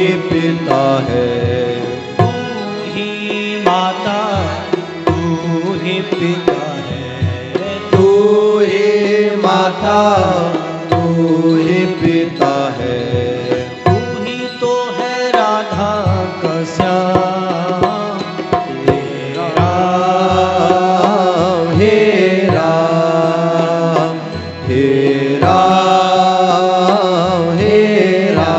ही पिता है, तू ही माता, तू ही पिता है, तू ही माता, तू ही पिता है। तू ही तो है राधा का श्याम, हे राम, हे राम, हे राम, हे राम।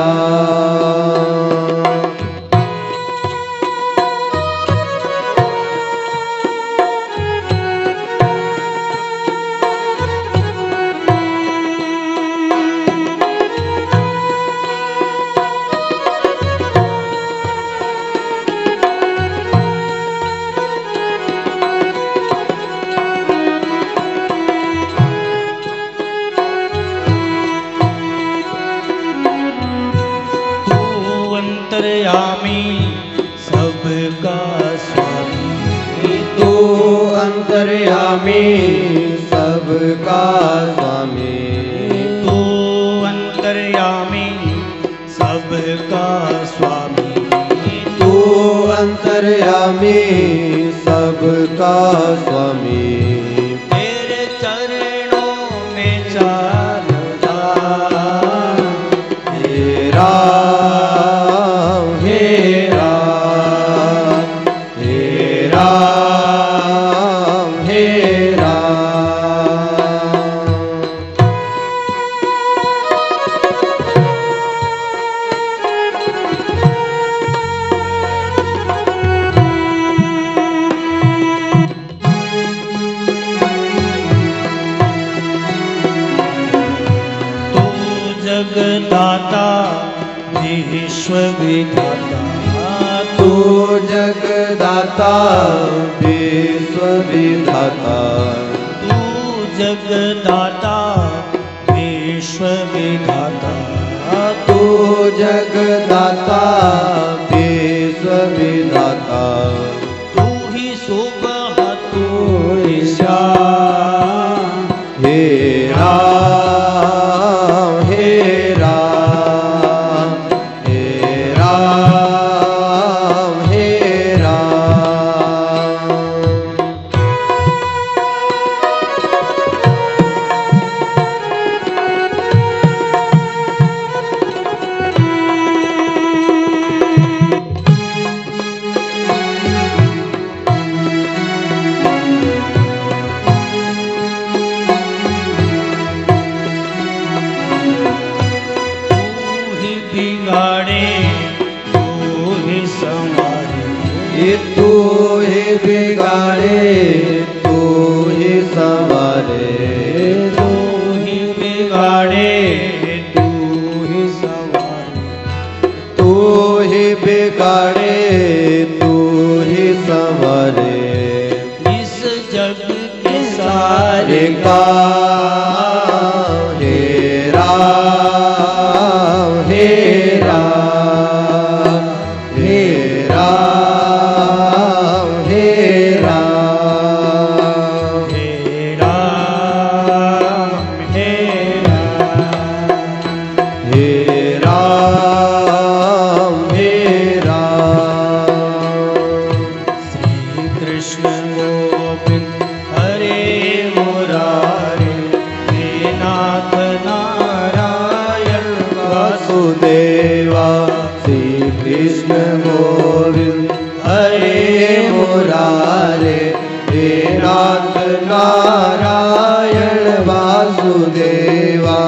तू अंतर्यामी सबका स्वामी, तू अंतर्यामी सबका स्वामी, तू अंतर्यामी सबका स्वामी, तू अंतर्यामी सबका स्वामी। तेरे चरणों में चार धाम, हे राम, हे राम, हे राम, हे राम। तू जगदाता विश्व विधाता, तू जगदाता विश्व विधाता, तू जगदाता विश्व विधाता, तू जगदाता विश्व विधाता। तू ही सुबह तू ही श्याम, हे राम, हे राम, हे राम, हे राम। तू ही बिगाड़े, तू ही संवारे, ये तू ही बिगाड़े, तू ही संवारे, तू ही बिगाड़े, तू ही संवारे, तू ही बिगाड़े, तू ही संवारे। इस जग के सारे सारे काम हे राम, हे राम, हे राम, हे राम। हे राम, हे राम, हे राम, हे राम। श्री कृष्ण गोविंद हरे मुरारे, हे नाथ नारायण वासुदेवा, श्री कृष्ण गोविंद हरे मुरारे, हे नाथ नारायण वासुदेवा।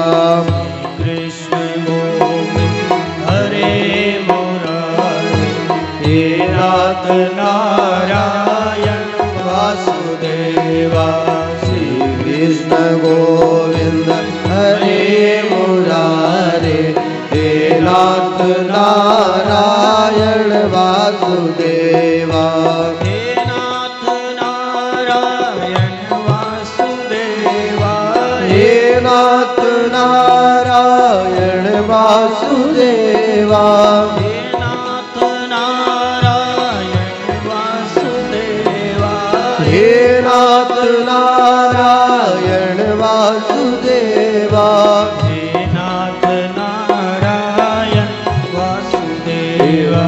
कृष्ण गोविंद हरे मुरारे, हे नाथ नारायण वासुदेवा, श्री कृष्ण गोविंद हरे मुरारे, हे नाथ नारायण वासुदेवा। हे नाथ नारायण वासुदेवा, हे नाथ नारायण वासुदेवा। हे नाथ नारायण वासुदेवा, हे नाथ नारायण वासुदेवा। हे नाथ नारायण वासुदेवा। वासुदेवा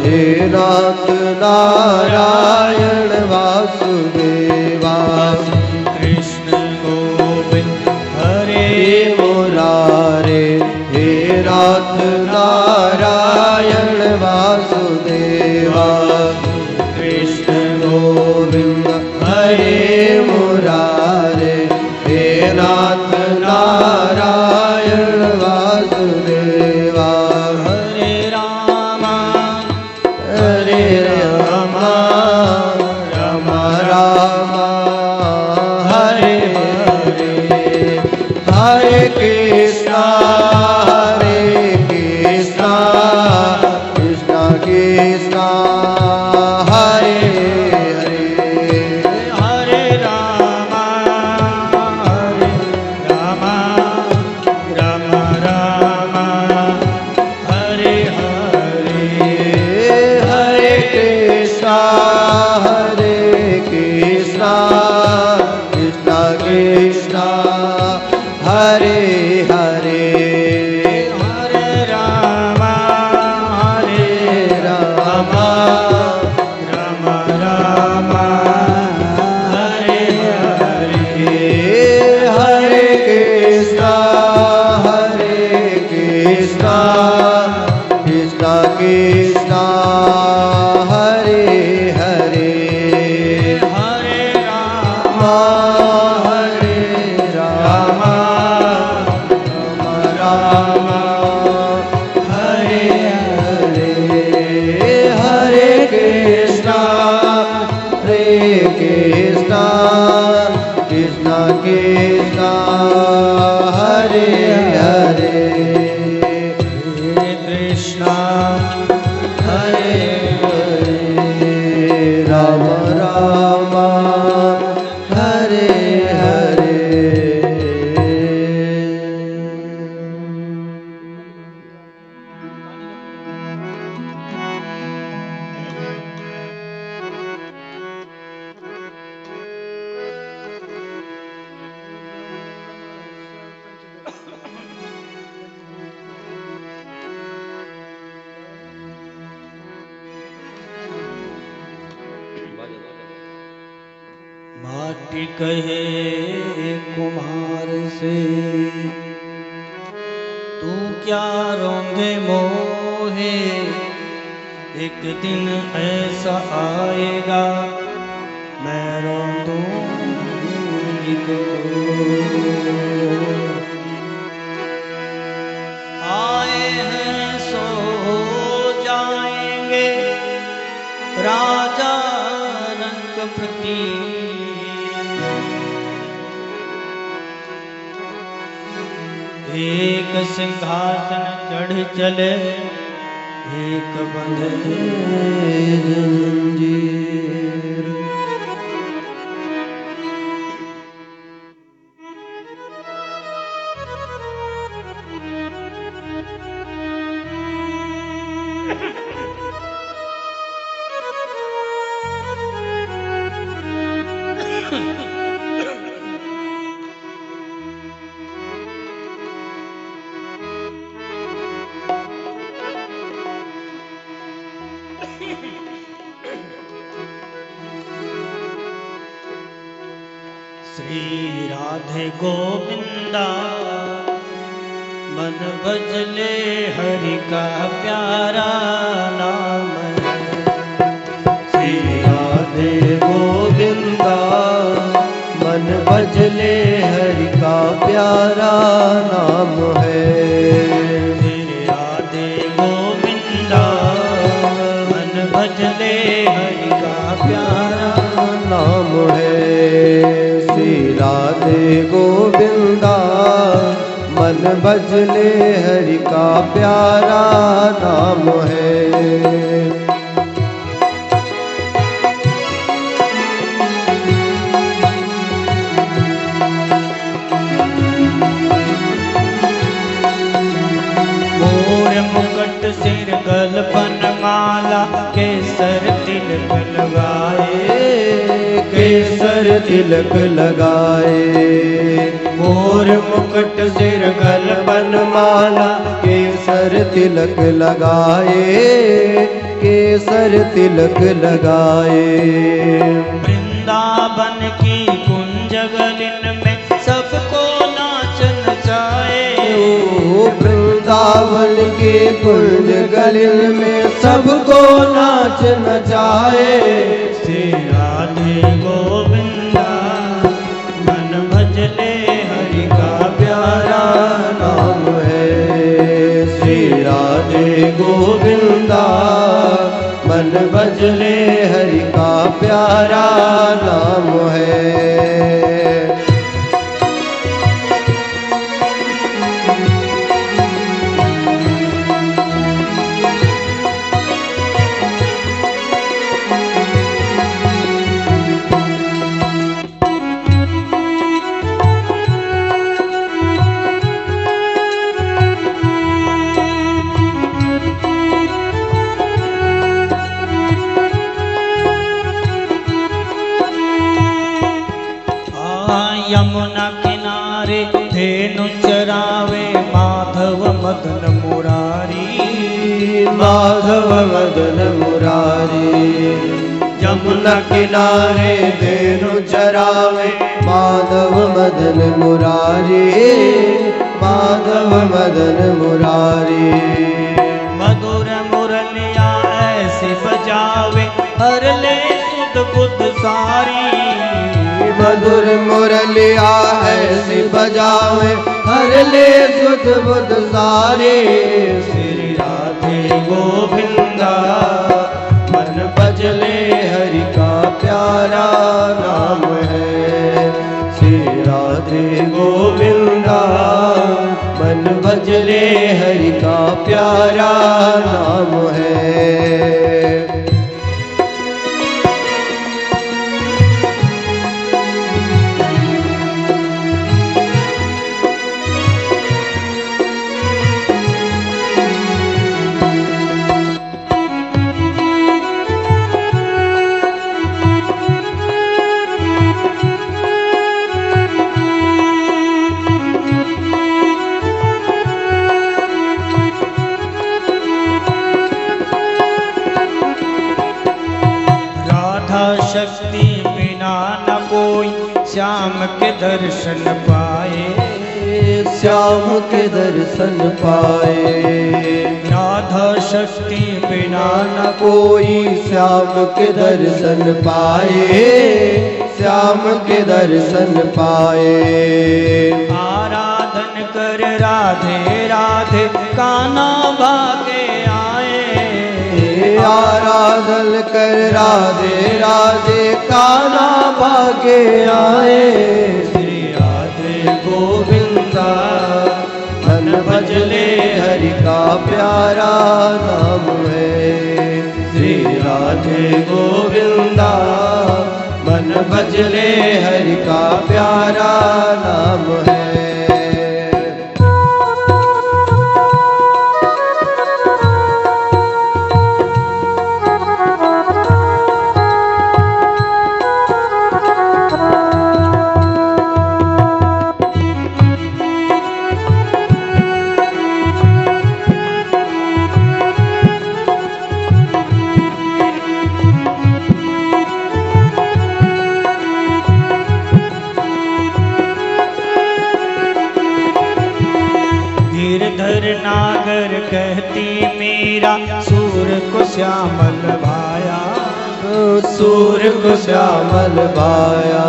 हे नाथ नारायण वासुदेवा कृष्ण गोविंद हरे हे मुरारे हे नाथ नारायण वासुदेवा कृष्ण गोविंद हरे मुरारे हे नाथ नारायण वासुदेवा हरे राम राम राम हरे हरे हरे कृष्णा कृष्णा कृष्णा हरे हरे हरे राम राम राम हरे हरे हरे कृष्णा कृष्णा कृष्णा हरे हरे हरे राम राम राम राम हरे हरे हरे कृष्णा कृष्णा कृष्णा हरे हरे हरे राम राम राम हरे हरे हरे कृष्णा कृष्णा कृष्णा हरे हरे हरे कृष्णा हरे हरे राम राम हरे हरे माटी कहे कुम्हार से तू क्या रोंदे मोहे, एक दिन ऐसा आएगा मैं रोंदूंगी को। आए हैं सो जाएंगे राजा रंग प्रति, एक सिंहासन चढ़ चले एक बंधे जंजीर। श्री राधे गोविंदा मन भजले हरि का प्यारा नाम है। श्री राधे गोविंदा मन भजले हरि का प्यारा नाम है। श्री राधे गोविंदा मन भजले हरि का प्यारा नाम है। श्री राधे गोविंदा मन भजले हरि का प्यारा नाम है। मुकुट सिर गल बनमाला केसर तिलक लगाए, केसर तिलक लगाए। मोर मुकुट सिर गल बनमाला केसर तिलक लगाए, केसर तिलक लगाए। वृंदावन की कुंज गलिन में सबको नाच नचाए। ओ वृंदावन के कुंज गलिन में सबको नाच नचाए। श्री राधे गोविंदा मन भजले हरि का प्यारा नाम है। श्री राधे गोविंदा मन भजले हरि का प्यारा नाम है। यमुना किनारे धेनु चरावे माधव मदन मुरारी। माधव मदन मुरारी यमुना किनारे धेनु चरावे माधव मदन मुरारी, माधव मदन मुरारी। मधुर मुरलिया ऐसी बजावे हर ले सुध बुध सारी। मधुर मुरलिया ऐसी बजावे हर ले सुध बुध सारे। श्री राधे गोविंदा मन भजले हरि का प्यारा नाम है। श्री राधे गोविंदा मन भजले हरि का प्यारा नाम है। शक्ति बिना न कोई श्याम के दर्शन पाए। श्याम के दर्शन पाए। राधा शक्ति बिना न कोई श्याम के दर्शन पाए, श्याम के दर्शन पाए। आराधन कर राधे राधे कान्हा भागे आए। आराधन कर राधे राधे कान्हा भागे आए। श्री राधे गोविंदा मन भजले हरि का प्यारा नाम है। श्री राधे गोविंदा मन भजले हरि का प्यारा नाम है। नागर कहती मेरा सूर को श्यामल भाया। सूर को श्यामल भाया।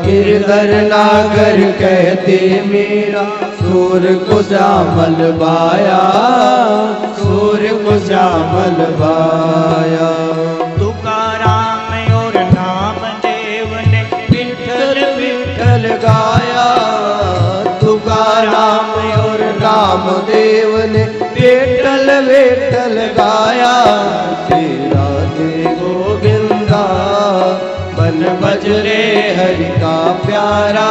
गिरधर नागर कहते मेरा सूर को श्यामल भाया। सूर को श्यामल भाया। तुकाराम और नामदेव ने विठल विठल गाया। तुकाराम और नामदेव ने विठल विठल गाया। श्री राधे गोविंदा मन भजले हरि का प्यारा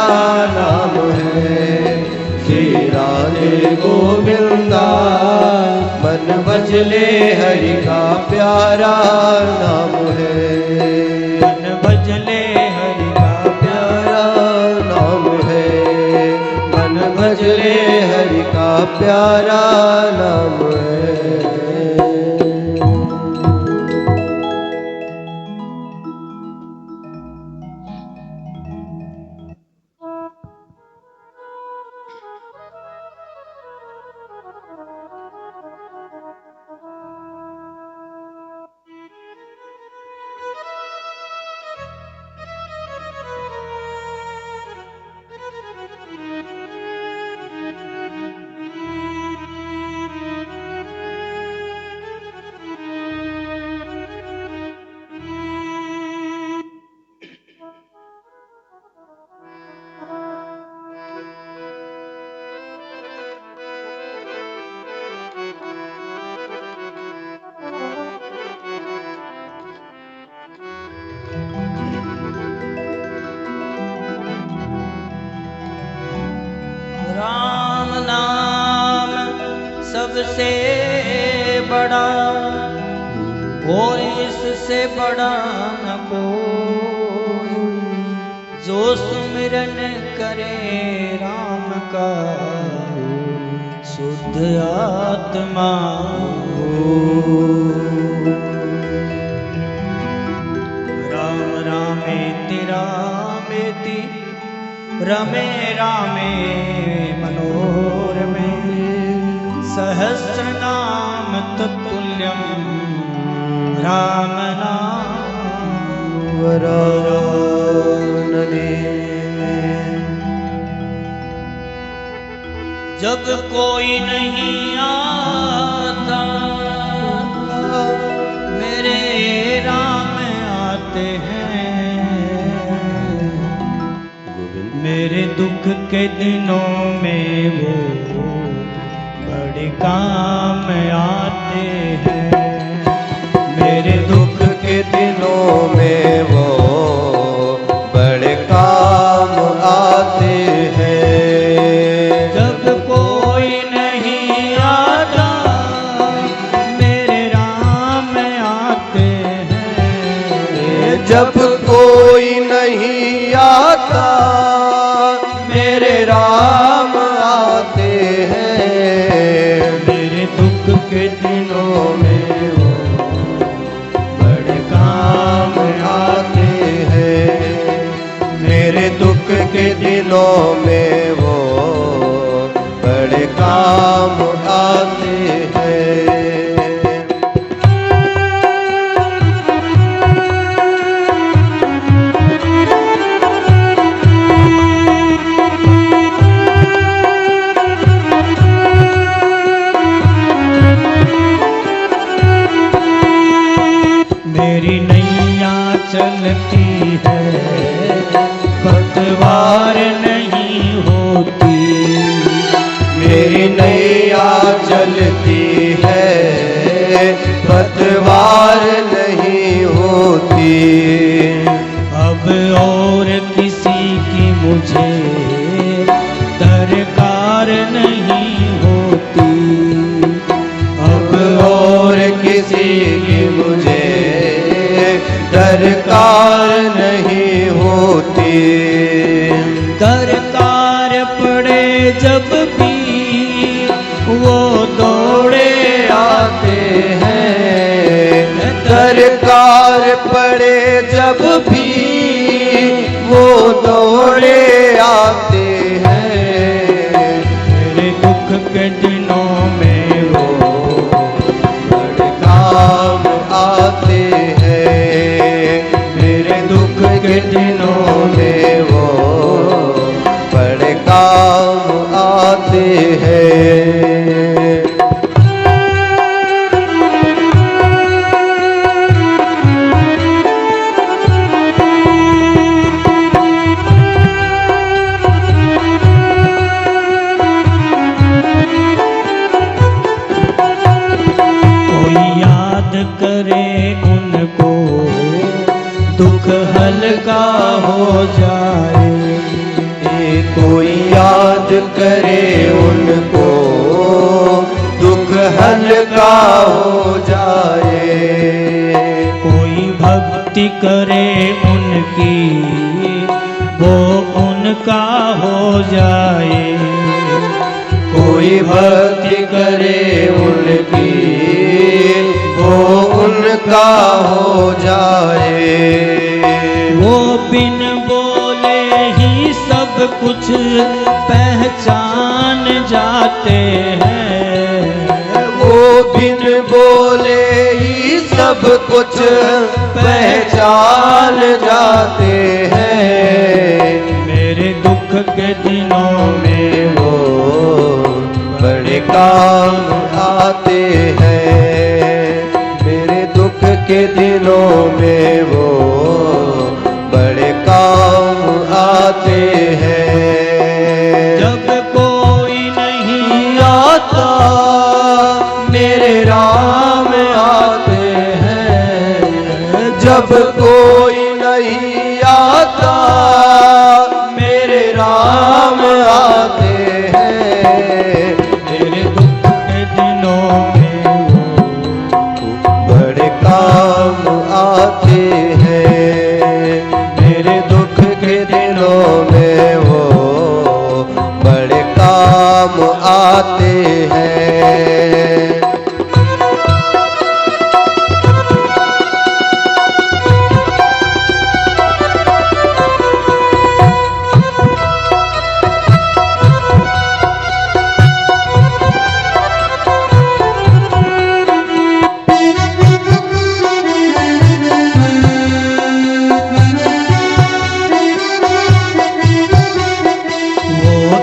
नाम है। श्री राधे गोविंदा मन भजले हरि का प्यारा नाम है। मन भजले हरि का प्यारा नाम है। मेरे हरि का प्यारा नाम है। राम नाम सबसे बड़ा, कोई इससे बड़ा न कोई। जो सुमिरन करे राम का, शुद्ध आत्मा राम रामेति रामेति रमे रामे मनोरमे। सहस्र नाम तत्तुल्यम राम नाम वरानने। जब कोई नहीं आता, मेरे राम आते हैं। मेरे दुख के दिनों में वो बड़े काम आते हैं। मेरे दुख के दिनों में वो बड़े काम आते हैं। जब कोई नहीं आता, मेरे राम आते हैं। जब कोई नहीं आता, मेरे राम आते हैं। मेरे दुख के दिनों में वो बड़े काम आते हैं। मेरे दुख के दिनों में वो बड़े काम आते हैं। मेरी नैया चलती है, पतवार नहीं होती। मेरी नैया चलती है, पतवार नहीं होती। अब और किसी की मुझे दरकार नहीं होती। अब और किसी की मुझे दरकार नहीं होती। दरकार पड़े जब भी वो दौड़े आते हैं। दरकार पड़े जब भी वो दौड़े आते हैं। मेरे दुख के दिनों में वो बड़े काम आते हैं। मेरे दुख के दिनों में वो बड़े काम आते हैं। करे उनको, दुख हल्का हो जाए। कोई याद करे उनको, दुख हल्का हो जाए। कोई भक्ति करे उनकी, वो उनका हो जाए। कोई भक्ति करे उनकी वो उनका हो जाए। वो बिन बोले ही सब कुछ पहचान जाते हैं। वो बिन बोले ही सब कुछ पहचान जाते हैं। मेरे दुख के दिनों में वो बड़े काम आते हैं। मेरे दुख के दिनों में वो बड़े काम आते हैं। जब कोई नहीं आता मेरे राम आते हैं। जब कोई नहीं आता मेरे राम आते हैं। मेरे दुख के दिनों में वो बड़े काम आते हैं। मेरे दुख के दिनों में वो बड़े काम आते हैं।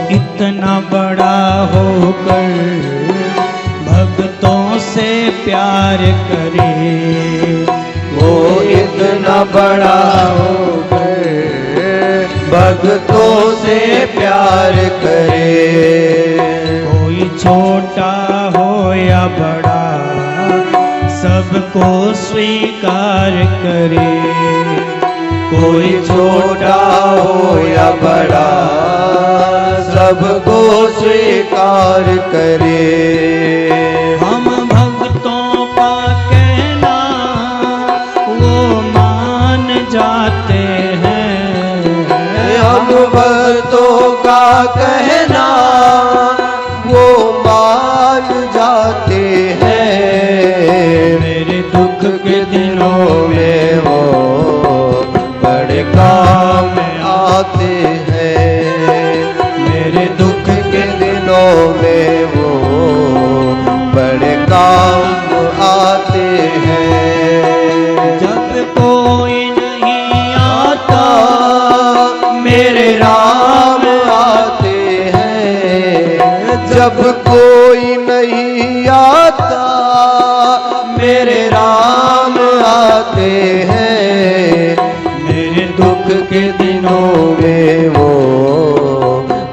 इतना बड़ा होकर भक्तों से प्यार करे। वो इतना बड़ा होकर भक्तों से प्यार करे। कोई छोटा हो या बड़ा सबको स्वीकार करे। कोई छोटा हो या बड़ा सबको स्वीकार करे। हम भक्तों का कहना वो मान जाते हैं। हम भक्तों का कहना वो मान जाते हैं। मेरे दुख के दिनों में वो बड़े काम आते हैं। मेरे दुख के दिनों में वो बड़े काम आते हैं। जब कोई नहीं आता मेरे राम आते हैं। जब कोई नहीं आता मेरे राम आते हैं। मेरे दुख के दिनों में वो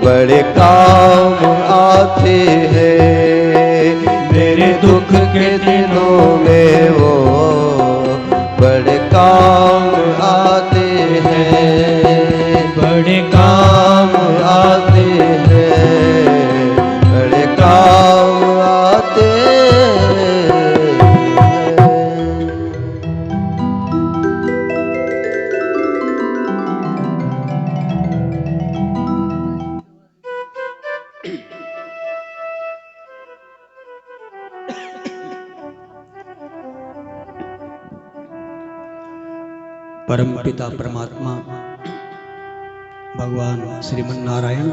बड़े काम आते हैं। मेरे दुख के दिनों में वो बड़े काम आते हैं। बड़े काम आते हैं। बड़े काम आते हैं। परम पिता परमात्मा भगवान श्रीमन नारायण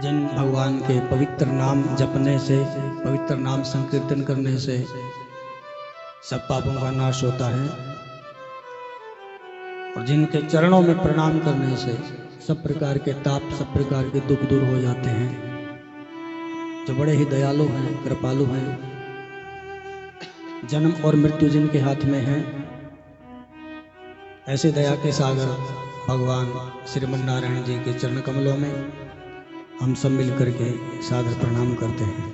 जिन भगवान के पवित्र नाम जपने से, पवित्र नाम संकीर्तन करने से सब पापों का नाश होता है और जिनके चरणों में प्रणाम करने से सब प्रकार के ताप, सब प्रकार के दुख दूर हो जाते हैं, जो बड़े ही दयालु हैं, कृपालु हैं, जन्म और मृत्यु जिनके हाथ में है, ऐसे दया के सागर भगवान श्रीमन नारायण जी के चरण कमलों में हम सब मिलकर के सादर प्रणाम करते हैं।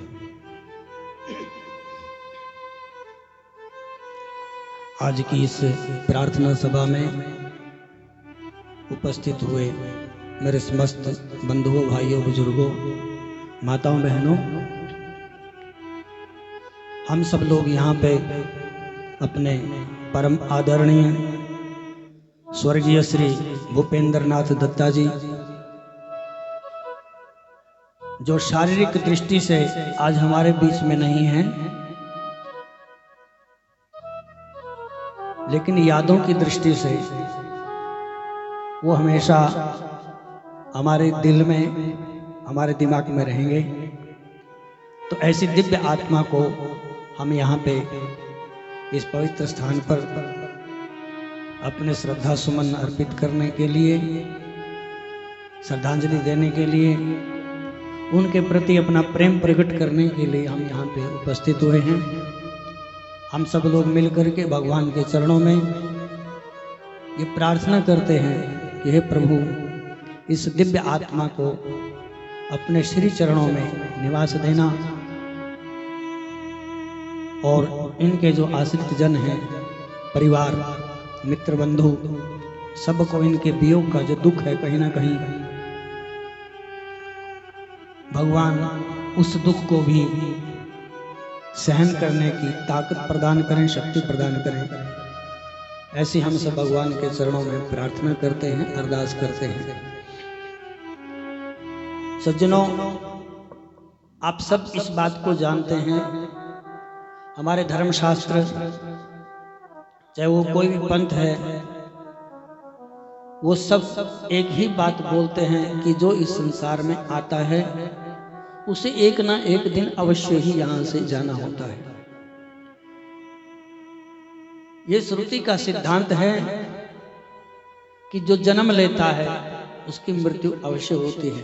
आज की इस प्रार्थना सभा में उपस्थित हुए मेरे समस्त बंधुओं, भाइयों, बुजुर्गों, माताओं, बहनों, हम सब लोग यहाँ पे अपने परम आदरणीय स्वर्गीय श्री भूपेंद्र नाथ दत्ता जी जो शारीरिक दृष्टि से आज हमारे बीच में नहीं है, लेकिन यादों की दृष्टि से वो हमेशा हमारे दिल में, हमारे दिमाग में रहेंगे। तो ऐसी दिव्य आत्मा को हम यहाँ पे इस पवित्र स्थान पर अपने श्रद्धा सुमन अर्पित करने के लिए, श्रद्धांजलि देने के लिए, उनके प्रति अपना प्रेम प्रकट करने के लिए हम यहाँ पे उपस्थित हुए हैं। हम सब लोग मिलकर के भगवान के चरणों में ये प्रार्थना करते हैं कि हे प्रभु, इस दिव्य आत्मा को अपने श्री चरणों में निवास देना और इनके जो आश्रित जन हैं, परिवार, मित्र, बंधु, सबको इनके वियोग का जो दुख है कहीं ना कहीं भगवान उस दुख को भी सहन करने की ताकत प्रदान करें, शक्ति प्रदान करें। ऐसी हम सब भगवान के चरणों में प्रार्थना करते हैं, अरदास करते हैं। सज्जनों, आप सब इस बात को जानते हैं, हमारे धर्मशास्त्र, चाहे वो कोई भी पंथ है, वो सब एक ही बात बोलते हैं कि जो इस संसार में आता है उसे एक ना एक दिन अवश्य ही यहां से जाना होता है। ये श्रुति का सिद्धांत है कि जो जन्म लेता है उसकी मृत्यु अवश्य होती है।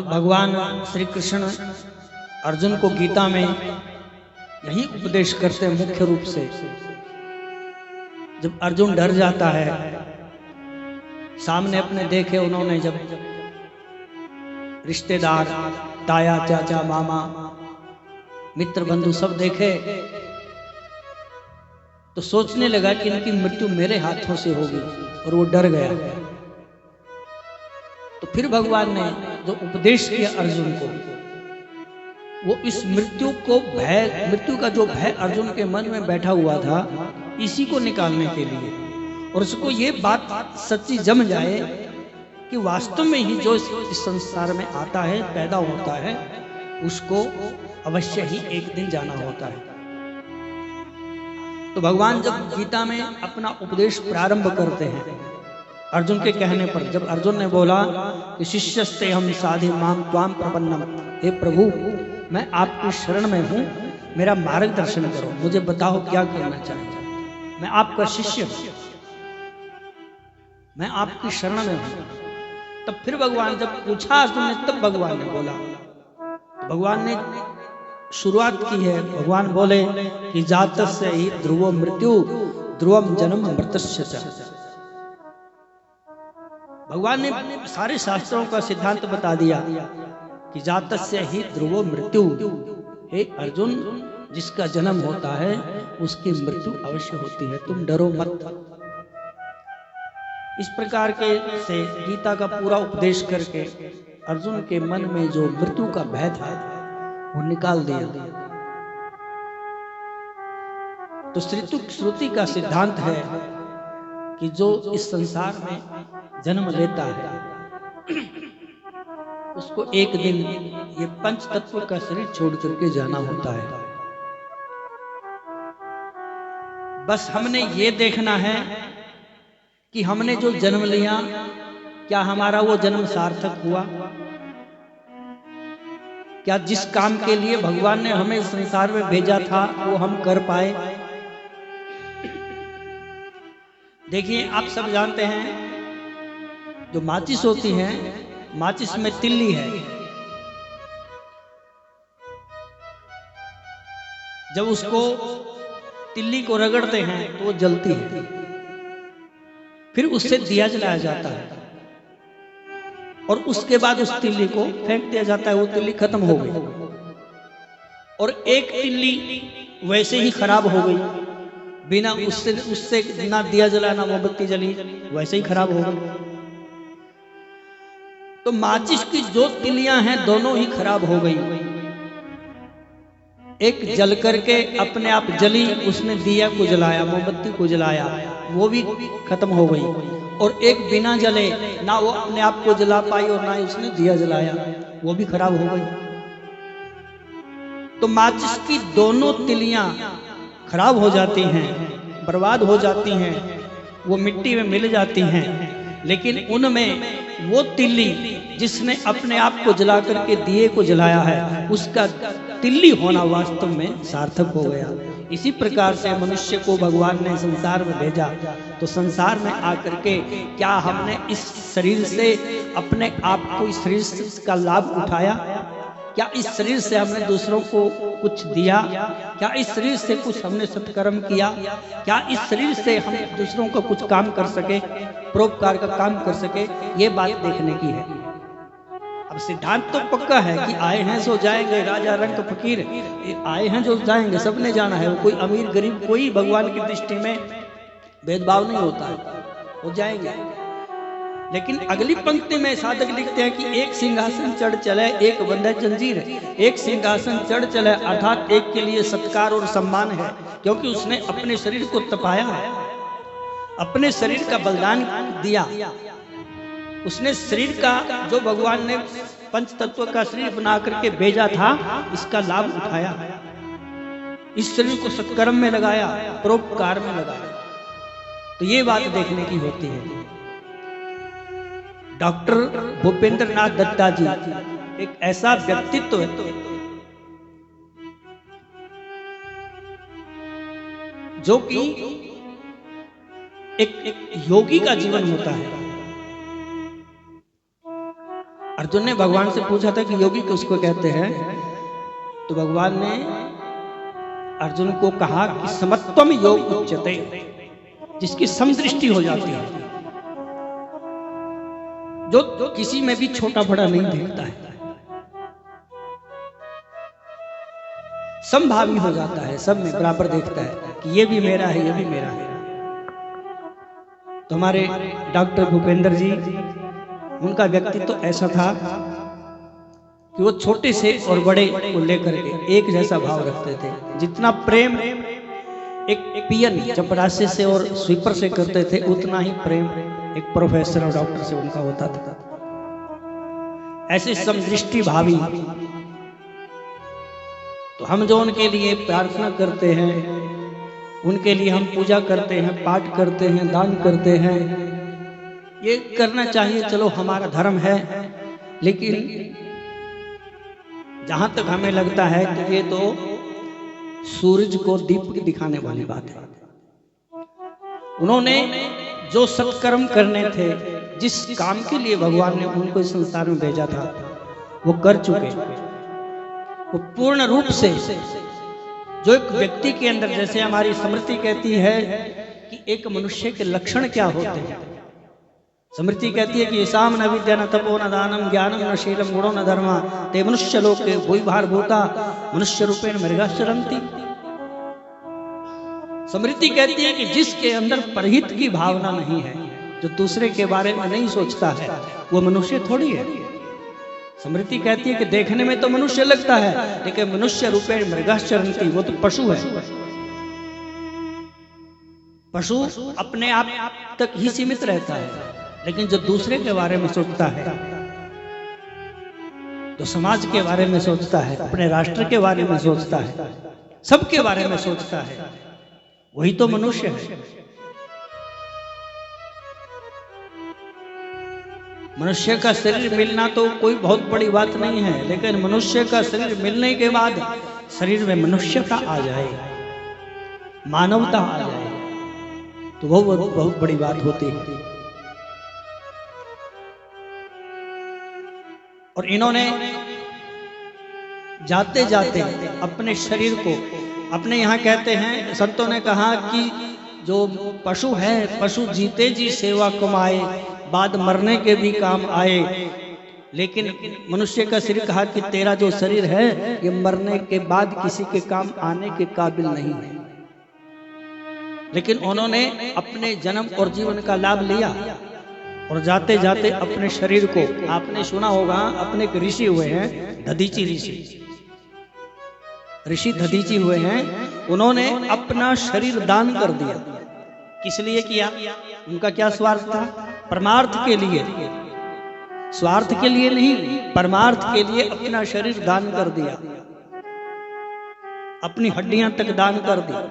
भगवान श्री कृष्ण अर्जुन को गीता में यही उपदेश करते हैं मुख्य रूप से। जब अर्जुन डर जाता है, सामने अपने देखे उन्होंने जब रिश्तेदार, ताया, चाचा, मामा, मित्र, बंधु सब देखे, तो सोचने लगा कि इनकी मृत्यु मेरे हाथों से होगी, और वो डर गया। तो फिर भगवान ने जो उपदेश किया अर्जुन को, वो इस मृत्यु का जो भय अर्जुन के मन में बैठा हुआ था, इसी को निकालने के लिए, और उसको ये बात सच्ची जम जाए कि वास्तव में ही जो इस संसार में आता है, पैदा होता है, उसको अवश्य ही एक दिन जाना होता है। तो भगवान जब गीता में अपना उपदेश प्रारंभ करते हैं अर्जुन के कहने पर, जब अर्जुन ने बोला कि शिष्यस्ते हम साधि माम त्वाम प्रपन्नम, हे प्रभु मैं आपकी शरण में हूं, मेरा मार्गदर्शन करो, मुझे बताओ क्या करना चाहिए, मैं आपका शिष्य हूं, मैं आपकी शरण में हूं। तब फिर भगवान जब पूछा अर्जुन ने, तब भगवान ने बोला, तो भगवान ने शुरुआत की है। भगवान बोले कि जातस्य हि ध्रुवो मृत्यु ध्रुवम जन्म मृतस्य च। भगवान ने सारे शास्त्रों का सिद्धांत बता दिया कि जातस्य हि ध्रुवो मृत्यु, हे अर्जुन, जिसका जन्म होता है उसकी मृत्यु अवश्य होती है, तुम डरो मत। इस प्रकार के से गीता का पूरा उपदेश करके अर्जुन के मन में जो मृत्यु का भय था वो निकाल दिया। तो श्रुति का सिद्धांत है कि जो इस संसार में जन्म लेता है उसको एक दिन ये पंच तत्व का शरीर छोड़ करके जाना होता है। बस हमने ये देखना है कि हमने जो जन्म लिया, क्या हमारा वो जन्म सार्थक हुआ, क्या जिस काम के लिए भगवान ने हमें संसार में भेजा था वो हम कर पाए। देखिए, आप सब जानते हैं जो माचिस होती है, माचिस में तिल्ली है, जब उसको तिल्ली को रगड़ते हैं तो वो जलती है, फिर उससे दिया जलाया जाता है और उसके बाद उस तिल्ली को फेंक दिया जाता है, वो तिल्ली खत्म हो गई। और एक तिल्ली वैसे ही खराब हो गई, बिना उससे ना दिया जला ना मोमबत्ती जली, वैसे ही खराब हो गई। तो माचिस की जो तिलियां हैं दोनों ही खराब हो गई। एक जल करके अपने आप जली, उसने दिया को जलाया, मोमबत्ती को जलाया, वो भी खत्म हो गई। और एक बिना जले, ना वो अपने आप को जला पाई और ना ही उसने दिया जलाया, वो भी खराब हो गई। तो माचिस की दोनों तिलियां खराब हो जाती हैं, बर्बाद हो जाती हैं, वो मिट्टी में मिल जाती हैं, लेकिन उनमें वो तिल्ली जिसने अपने आप को जला करके दिए को जलाया है, उसका तिल्ली होना वास्तव में सार्थक हो गया। इसी प्रकार से मनुष्य को भगवान ने संसार में भेजा, तो संसार में आकर के क्या हमने इस शरीर से अपने आप को, इस शरीर का लाभ उठाया? क्या इस शरीर से हमने दूसरों को कुछ दिया? क्या इस शरीर से कुछ हमने सत्कर्म किया? क्या इस शरीर से हम दूसरों को कुछ काम कर सके, परोपकार का काम कर सके? ये बात देखने की है। अब सिद्धांत तो पक्का है कि आए हैं सो जाएंगे, राजा रंग फकीर, आए हैं जो जाएंगे, सबने जाना है। कोई अमीर गरीब कोई भगवान की दृष्टि में भेदभाव नहीं होता है, वो जाएंगे। लेकिन अगली पंक्ति में साधक लिखते हैं कि एक सिंहासन चढ़ चले, एक बंधे जंजीर। एक सिंहासन चढ़ चले अर्थात एक के लिए सत्कार और सम्मान है, क्योंकि उसने अपने शरीर को तपाया है, अपने शरीर का बलिदान दिया। उसने शरीर का, जो भगवान ने पंच तत्व का शरीर बना करके भेजा था, इसका लाभ उठाया, इस शरीर को सत्कर्म में लगाया, परोपकार में लगाया। तो ये बात देखने की होती है। डॉक्टर भूपेंद्र नाथ दत्ता जी एक ऐसा व्यक्तित्व है जो कि एक योगी का जीवन होता है। अर्जुन ने भगवान से पूछा था कि योगी किसको कहते हैं, तो भगवान ने अर्जुन को कहा कि समत्वम योग उच्यते, जिसकी समदृष्टि हो जाती है, जो किसी में भी छोटा बड़ा नहीं देखता है, समभावी हो जाता है, सब में बराबर देखता है कि ये भी मेरा है, ये भी मेरा है। तो हमारे डॉक्टर भूपेंद्र जी, उनका व्यक्तित्व तो ऐसा था कि वो छोटे से और बड़े को लेकर के एक जैसा भाव रखते थे। जितना प्रेम एक पियन चपरासी से और स्वीपर से करते थे, उतना ही प्रेम एक प्रोफेसर और डॉक्टर से उनका होता था। ऐसे समदृष्टि भावी। तो हम जो उनके लिए प्रार्थना करते हैं, उनके लिए हम पूजा करते हैं, पाठ करते हैं, दान करते हैं, ये करना चाहिए, चलो हमारा धर्म है। लेकिन जहां तक हमें लगता है कि ये तो सूरज को दीप दिखाने वाली बात है। उन्होंने जो सत्कर्म करने थे, जिस काम के लिए भगवान ने उनको इस संसार में भेजा था, वो कर चुके। वो पूर्ण रूप से जो एक व्यक्ति के अंदर, जैसे हमारी स्मृति कहती है कि एक मनुष्य के लक्षण क्या होते हैं। स्मृति कहती है कि साम न विद्या न तपो न दानम ज्ञानम न शीलम गुणो न धर्मा ते मनुष्य लोके भूयभार भूता मनुष्य रूपेण मृगाश्चरन्ति। स्मृति कहती है कि जिसके अंदर परहित की भावना नहीं है, जो दूसरे के बारे में नहीं सोचता है, वो मनुष्य थोड़ी है। स्मृति कहती है कि देखने में तो मनुष्य लगता है, लेकिन मनुष्य रूपेण मृगाश्चरन्ति, वो तो पशु है। पशु अपने आप तक ही सीमित रहता है, लेकिन जो दूसरे के बारे में सोचता है, जो समाज के बारे में सोचता है, अपने राष्ट्र के बारे में सोचता है, सबके बारे में सोचता है, वही तो मनुष्य है। मनुष्य का शरीर मिलना तो कोई बहुत बड़ी बात नहीं है, लेकिन मनुष्य का शरीर मिलने के बाद शरीर में मनुष्यता आ जाए, मानवता आ जाए, तो वो बहुत बड़ी बात होती है। और इन्होंने जाते जाते अपने शरीर को, अपने यहाँ कहते हैं, संतों ने कहा कि जो पशु है, पशु जीते जी सेवा कमाए, बाद मरने के भी काम आए, लेकिन मनुष्य का शरीर कहा कि तेरा जो शरीर है ये मरने के बाद किसी के काम आने के काबिल नहीं है। लेकिन उन्होंने अपने जन्म और जीवन का लाभ लिया और जाते जाते अपने शरीर को, आपने सुना होगा, अपने एक ऋषि हुए हैं, दधीची ऋषि दधीची हुए हैं, उन्होंने अपना शरीर दान कर दिया। किस लिए किया? उनका क्या स्वार्थ था? परमार्थ के लिए, स्वार्थ के लिए नहीं, परमार्थ के लिए अपना शरीर दान कर दिया, अपनी हड्डियां तक दान कर दी।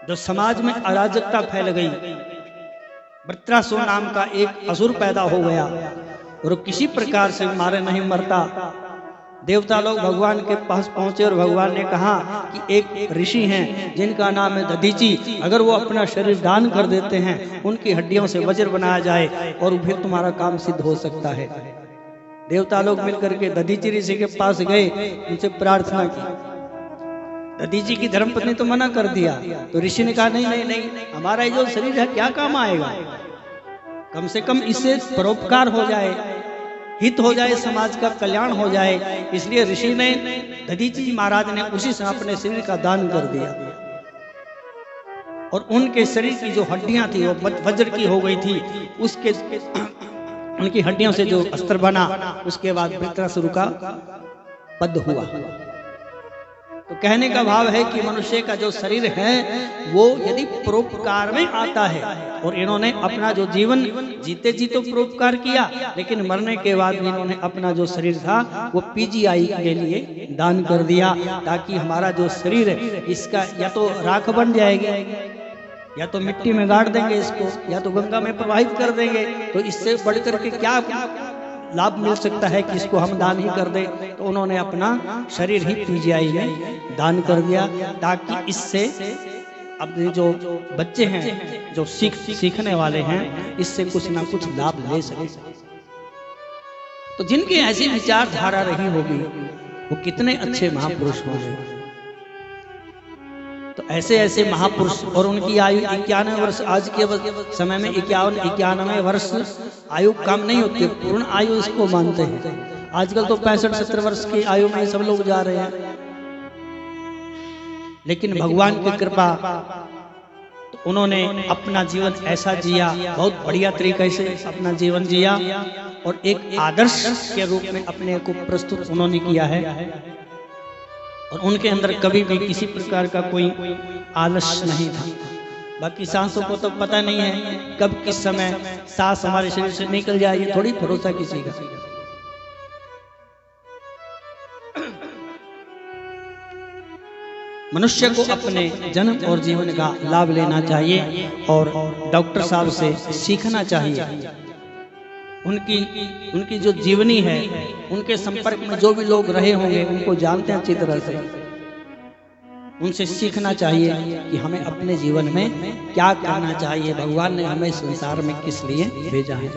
जो समाज में अराजकता फैल गई, वृत्रासुर नाम का एक असुर पैदा हो गया और वो किसी प्रकार से मारे नहीं मरता। देवता लोग भगवान के पास पहुंचे और भगवान ने कहा कि एक ऋषि हैं जिनका नाम है दधीची, अगर वो अपना शरीर दान कर देते हैं, उनकी हड्डियों से वज्र बनाया जाए और फिर तुम्हारा काम सिद्ध हो सकता है। देवता लोग मिलकर के दधीची ऋषि के पास गए, उनसे प्रार्थना की। दधीची की धर्मपत्नी तो मना कर दिया, तो ऋषि ने कहा नहीं नहीं नहीं, हमारा ये जो शरीर है क्या काम आएगा, कम से कम इससे परोपकार हो जाए, हित हो जाए, समाज का कल्याण हो जाए। इसलिए ऋषि ने, दधीची महाराज ने उसी से अपने शरीर का दान कर दिया और उनके शरीर की जो हड्डियां थी वो वज्र की हो गई थी। उसके उनकी हड्डियों से जो अस्त्र बना, उसके बाद वृत्रासुर का वध हुआ। तो कहने का भाव है कि मनुष्य का जो शरीर है वो यदि परोपकार में आता है, और इन्होंने अपना जो जीवन जीते जी तो परोपकार किया, लेकिन मरने के बाद भी इन्होंने अपना जो शरीर था वो पीजीआई के लिए दान कर दिया, ताकि हमारा जो शरीर है इसका या तो राख बन जाएगी, या तो मिट्टी में गाड़ देंगे इसको, या तो गंगा में प्रवाहित कर देंगे। तो इससे बढ़कर के क्या लाभ मिल सकता है कि इसको हम दान ही कर दें। तो उन्होंने अपना शरीर ही पीजीआई में दान कर दिया, ताकि इससे अपने जो बच्चे हैं, जो सीखने वाले हैं, इससे कुछ ना कुछ लाभ ले सके। तो जिनकी ऐसी विचारधारा रही होगी वो कितने अच्छे महापुरुष होंगे। तो ऐसे ऐसे महापुरुष, और उनकी आयु 91 वर्ष, आज के समय में 91 वर्ष आयु कम नहीं होती, पूर्ण आयु इसको मानते हैं। आजकल तो 65-70 वर्ष की आयु में सब लोग जा रहे हैं, लेकिन भगवान की कृपा, तो उन्होंने अपना जीवन ऐसा जिया, बहुत बढ़िया तरीके से अपना जीवन जिया और एक आदर्श के रूप में अपने को प्रस्तुत उन्होंने किया है। और उनके अंदर कभी भी किसी प्रकार का कोई आलस्य नहीं था। बाकी सांसों को तो पता नहीं है कब किस समय सांस हमारे शरीर से निकल जाए, ये थोड़ी भरोसा किसी का। मनुष्य को अपने जन्म और जीवन का लाभ लेना चाहिए और डॉक्टर साहब से सीखना चाहिए। उनकी जो जीवनी है, उनके संपर्क में जो भी लोग रहे होंगे उनको जानते हैं अच्छी तरह से, उनसे सीखना चाहिए कि हमें अपने जीवन में क्या करना चाहिए, भगवान ने हमें संसार में किस लिए भेजा है।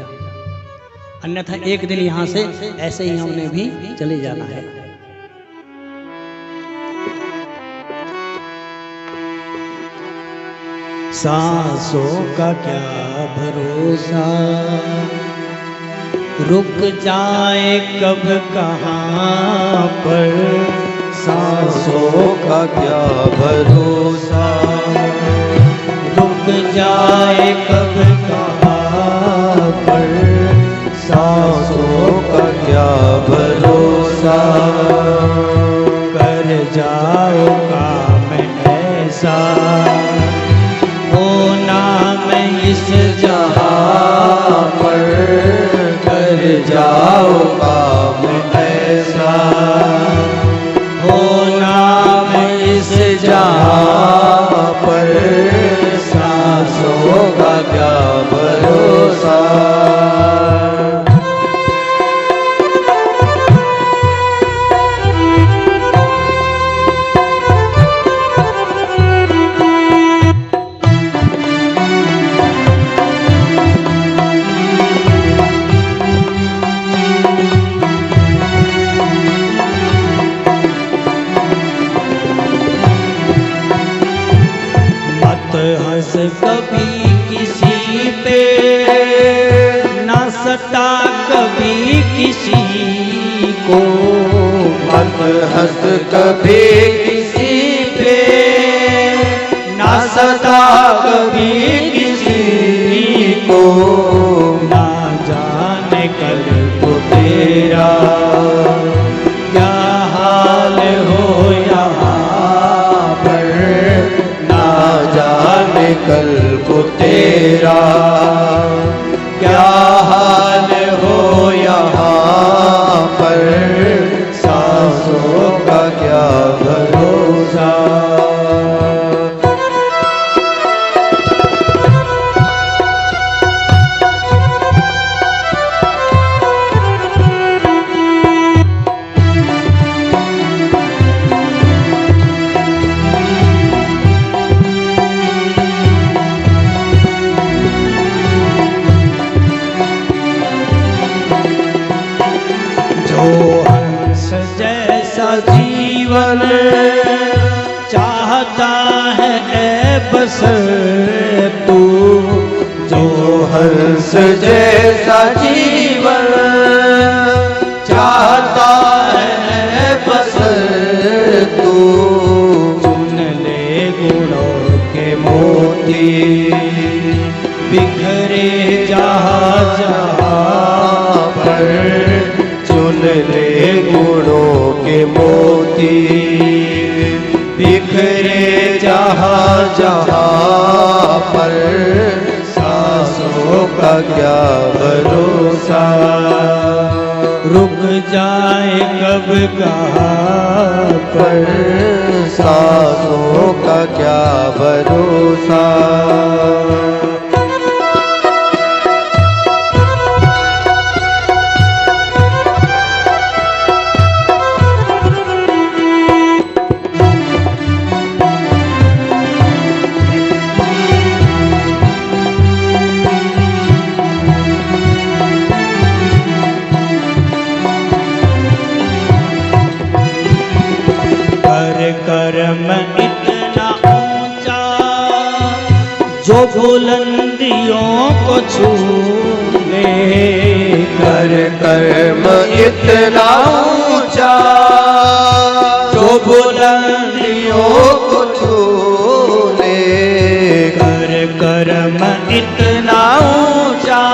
अन्यथा एक दिन यहाँ से ऐसे ही हमने भी चले जाना है। सांसों का क्या भरोसा, रुक जाए कब कहाँ पर, सांसों का क्या भरोसा, रुक जाए कब कहाँ पर, सांसों का क्या भरोसा, कर जाओ काम ऐसा, हो नाम इस जहाँ पर, कर जाओ काम ऐसा, हो नाम इस जहाँ पर, सांसों का क्या भरोसा। हंस कभी किसी पे, ना सता कभी किसी को, मत हंस कभी किसी पे, ना सता कभी किसी को, ना जाने कल को तेरा क्या हाल हो यहाँ पर, ना जाने कल को तेरा, क्या हाल हो यहाँ पर, सांसों का क्या भरोसा। जीवन चाहता है ऐ बसर तू, जो हंस जैसा जीवन चाहता है बसर तू, चुन ले गुणों के मोती बिखरे जहाँ जहाँ पर, चुन ले गुणों के मोती बिखरे जहाँ जहाँ पर, सांसों का क्या भरोसा। रुक जाए कब कहाँ पर, सांसों का क्या भरोसा। कर्म इतना ऊंचा जो बुलंदियों को छू ले, कर कर्म इतना ऊंचा जो बुलंदियों को छू ले, कर कर्म इतना ऊंचा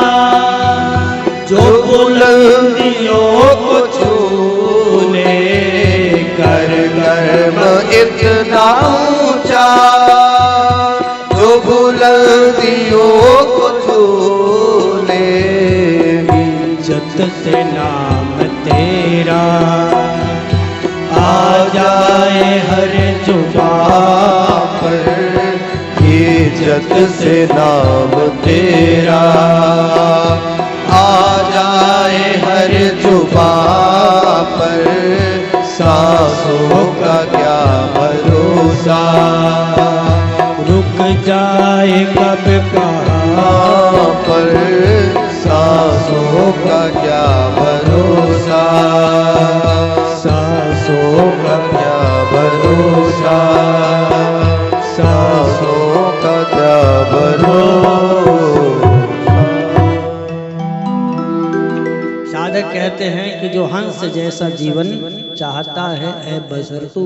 जो बुलंदियों को छू ले, कर कर्म इतना ऊंचा जो बुलंदियों को छू ले, इज्जत से नाम तेरा आ जाए हर जुबां पर, इज्जत से नाम तेरा आ जाए हर जुबां पर, सांसों का क्या भरोसा। रुक जाए कब कहाँ पर, सांसों का क्या भरोसा। सांसों का क्या भरोसा, सांसों का क्या भरोसा। साधक कहते हैं कि जो हंस जैसा जीवन चाहता है ऐ बसर तू,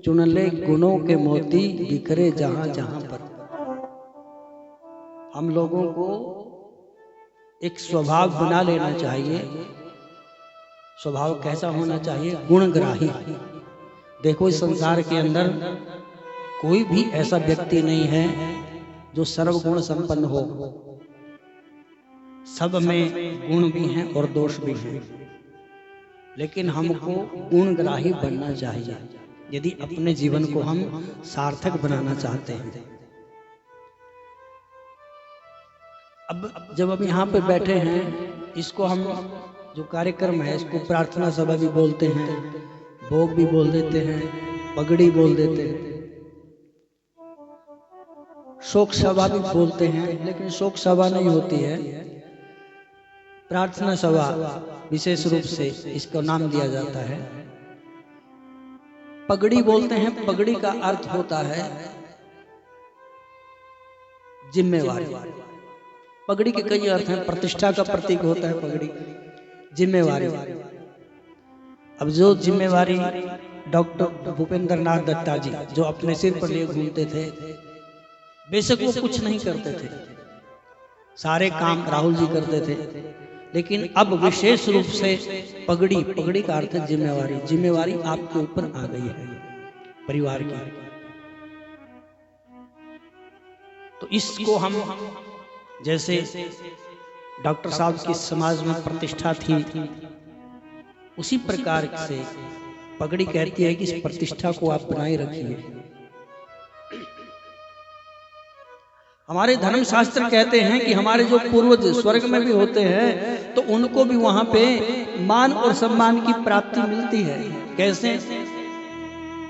चुन ले गुणों के मोती बिखरे जहां जहां पर। हम लोगों को एक स्वभाव बना लेना चाहिए। स्वभाव कैसा होना चाहिए? गुणग्राही। देखो इस संसार के अंदर कोई भी ऐसा व्यक्ति नहीं है जो सर्वगुण संपन्न हो। सब में गुण भी हैं और दोष भी हैं, लेकिन हमको गुणग्राही बनना चाहिए यदि अपने जीवन को हम सार्थक बनाना चाहते हैं। अब जब हम यहाँ पे बैठे हैं, इसको हम जो कार्यक्रम है इसको प्रार्थना सभा भी बोलते हैं, भोग भी बोल देते हैं, पगड़ी बोल देते हैं, शोक सभा भी बोलते हैं, लेकिन शोक सभा नहीं होती है, प्रार्थना सभा विशेष रूप से इसका नाम दिया जाता है। पगड़ी बोलते हैं, पगड़ी का अर्थ होता है जिम्मेवारी। पगड़ी के कई अर्थ हैं, प्रतिष्ठा का प्रतीक होता है पगड़ी, जिम्मेवारी। अब जो जिम्मेवारी डॉक्टर भूपेंद्र नाथ दत्ता जी जो अपने सिर पर लिए घूमते थे, बेशक वो कुछ नहीं करते थे, सारे काम राहुल जी करते थे, लेकिन अब विशेष रूप से पगड़ी, पगड़ी का अर्थ है जिम्मेवारी। जिम्मेवारी आपके ऊपर आ गई है परिवार की। तो इसको हम जैसे डॉक्टर साहब की समाज में प्रतिष्ठा थी, उसी प्रकार से पगड़ी कहती है कि इस प्रतिष्ठा को आप बनाए रखिए। हमारे धर्म शास्त्र कहते हैं कि हमारे जो पूर्वज स्वर्ग में भी होते हैं तो उनको भी वहां पे मान और सम्मान की प्राप्ति मिलती है। कैसे?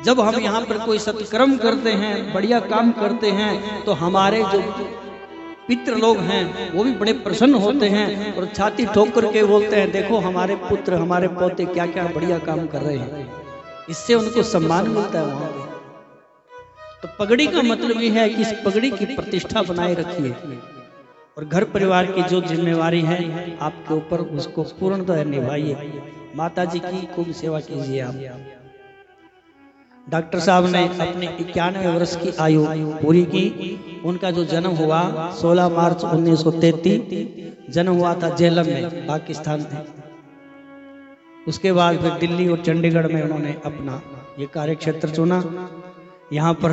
जब हम यहाँ पर कोई सत्कर्म करते हैं, बढ़िया काम करते हैं, तो हमारे जो पितृ लोग हैं वो भी बड़े प्रसन्न होते हैं और छाती ठोक करके बोलते हैं, देखो हमारे पुत्र हमारे पोते क्या क्या बढ़िया काम कर रहे हैं। इससे उनको सम्मान मिलता है वहां पे। तो पगड़ी का मतलब ये है कि इस पगड़ी की प्रतिष्ठा बनाए रखिए और घर परिवार की जो जिम्मेवारी है आपके ऊपर, उसको पूर्णतः निभाइए। माता जी की खूब सेवा कीजिए आप। डॉक्टर साहब ने अपने 91 वर्ष की आयु पूरी की। उनका जो जन्म हुआ 16 मार्च 1933 जन्म हुआ था झेलम में, पाकिस्तान में। उसके बाद फिर दिल्ली और चंडीगढ़ में उन्होंने अपना ये कार्य क्षेत्र चुना। यहाँ पर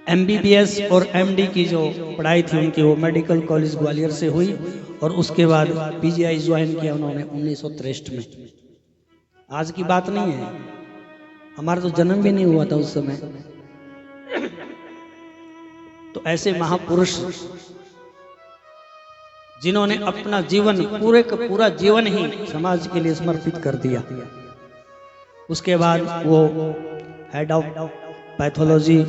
MBBS और MD की जो पढ़ाई थी उनकी, वो मेडिकल कॉलेज ग्वालियर से हुई और उसके बाद PGI ज्वाइन किया उन्होंने 1963 में। आज की बात नहीं है, हमारा तो जन्म भी नहीं हुआ था उस समय। तो ऐसे महापुरुष जिन्होंने अपना जीवन पूरे का पूरा जीवन ही समाज के लिए समर्पित कर दिया। उसके बाद वो हेड ऑफ पैथोलॉजी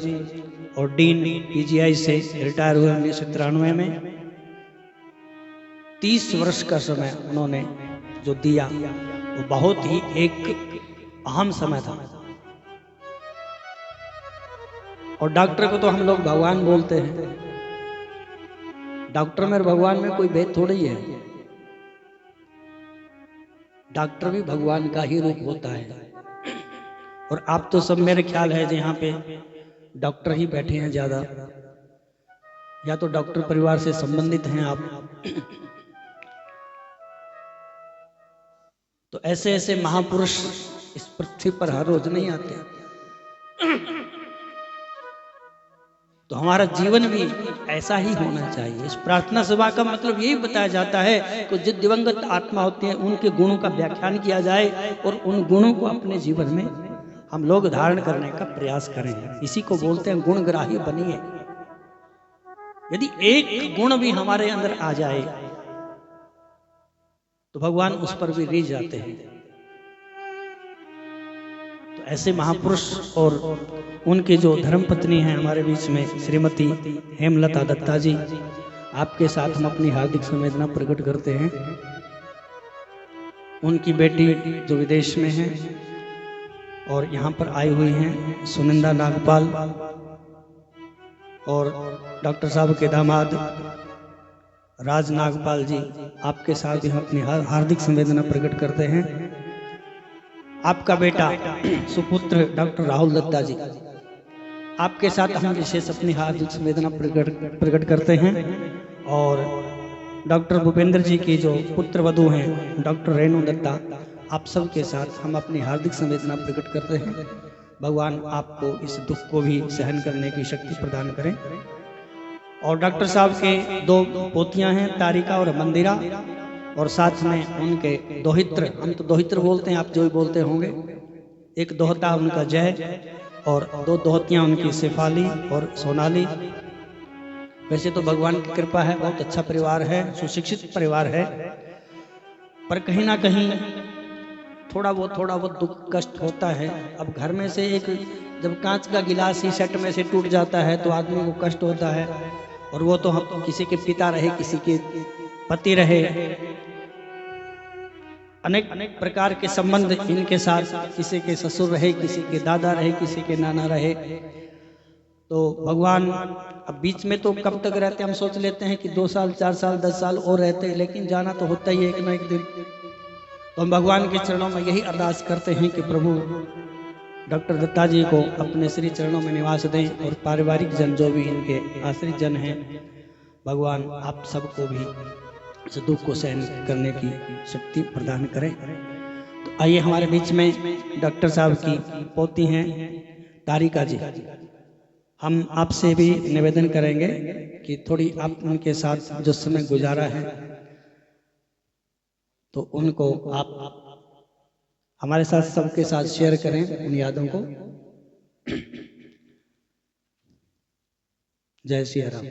और डीन PGI से रिटायर हुए 1993 में। 30 वर्ष का समय उन्होंने जो दिया वो बहुत ही एक अहम समय था। और डॉक्टर को तो हम लोग भगवान बोलते हैं। डॉक्टर में और भगवान में कोई भेद थोड़ी है। डॉक्टर भी भगवान का ही रूप होता है। और आप तो सब, मेरे ख्याल है यहाँ पे डॉक्टर ही बैठे हैं ज्यादा, या तो डॉक्टर परिवार से संबंधित हैं आप। तो ऐसे ऐसे महापुरुष इस पृथ्वी पर हर रोज नहीं आते। तो हमारा जीवन भी ऐसा ही होना चाहिए। इस प्रार्थना सभा का मतलब यही बताया जाता है कि जो दिवंगत आत्मा होती है उनके गुणों का व्याख्यान किया जाए और उन गुणों को अपने जीवन में हम लोग धारण करने का प्रयास करें। इसी को बोलते हैं गुणग्राही बनिए। यदि एक गुण भी हमारे अंदर आ जाए तो भगवान उस पर भी रीझ जाते हैं। तो ऐसे महापुरुष और उनके जो धर्मपत्नी हैं हमारे बीच में श्रीमती हेमलता दत्ता जी, आपके साथ हम अपनी हार्दिक संवेदना प्रकट करते हैं। उनकी बेटी जो विदेश में है और यहाँ पर आई हुई हैं सुनिंदा नागपाल, और डॉक्टर साहब के दामाद राज नागपाल जी, आपके साथ भी हम अपनी हार्दिक संवेदना प्रकट करते हैं। आपका बेटा सुपुत्र डॉक्टर राहुल दत्ता जी, आपके साथ हम विशेष अपनी हार्दिक संवेदना प्रकट करते हैं। और डॉक्टर भूपेंद्र जी की जो पुत्र वधू हैं डॉक्टर रेणु दत्ता, आप सब के साथ हम अपनी हार्दिक संवेदना प्रकट करते हैं। भगवान आपको इस दुख को भी सहन करने की शक्ति प्रदान करें। और डॉक्टर साहब के 2 पोतियां हैं, तारिका और मंदिरा, और साथ में उनके दोहित्र, हम तो दोहित्र बोलते हैं, आप जो भी बोलते होंगे। एक दोहता उनका जय और 2 दोहतियां उनकी शेफाली और सोनाली। वैसे तो भगवान की कृपा है, बहुत अच्छा परिवार है, सुशिक्षित परिवार है, पर कहीं ना कहीं थोड़ा बहुत दुख कष्ट होता है। अब घर में से एक जब कांच का गिलास ही सेट में से टूट जाता है तो आदमी को कष्ट होता है। और वो तो हम किसी के पिता रहे, किसी के पति रहे, अनेक प्रकार के संबंध इनके साथ, किसी के ससुर रहे, किसी के दादा रहे, किसी के नाना रहे। तो भगवान अब बीच में तो कब तक रहते, हम सोच लेते हैं कि 2 साल 4 साल 10 साल और रहते, लेकिन जाना तो होता ही है एक ना एक दिन। तो हम भगवान के चरणों में यही अरदास करते हैं कि प्रभु डॉक्टर दत्ता जी को अपने श्री चरणों में निवास दें, और पारिवारिक जन जो भी इनके आश्रित जन हैं, भगवान आप सबको भी इस दुख को सहन करने की शक्ति प्रदान करें। तो आइए हमारे बीच में डॉक्टर साहब की पोती हैं तारिका जी, हम आपसे भी निवेदन करेंगे कि थोड़ी आप उनके साथ जो समय गुजारा है तो उनको आप हमारे साथ सबके साथ शेयर करें उन यादों को। जय श्री राम।